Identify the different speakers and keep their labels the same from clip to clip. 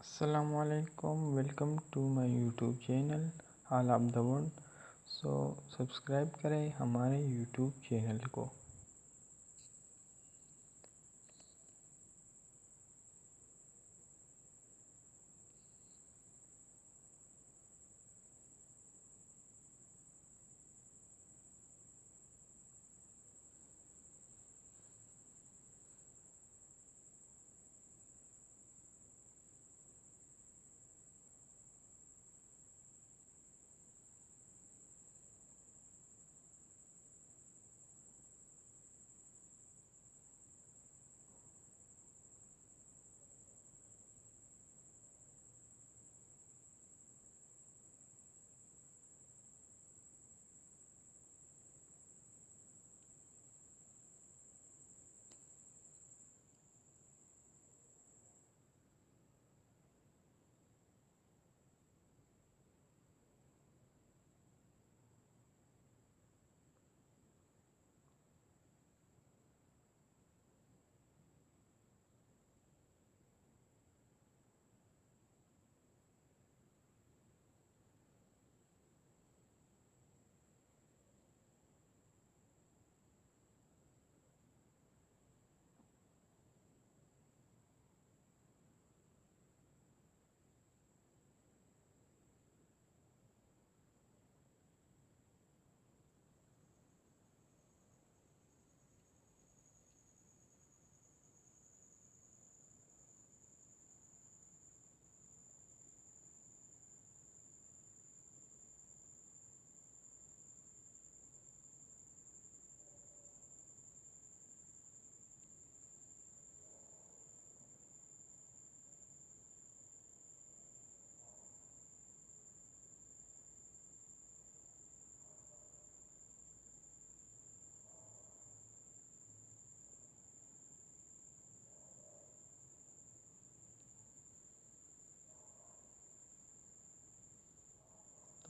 Speaker 1: Assalamualaikum, welcome to my YouTube channel all of the world. Subscribe करें हमारे YouTube channel को।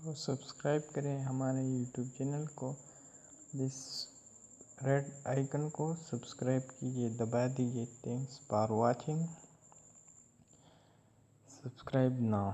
Speaker 1: तो subscribe करें हमारे यूट्यूब चैनल को। दिस रेड आइकन को सब्सक्राइब कीजिए, दबा दीजिए। Thanks for watching. Subscribe now.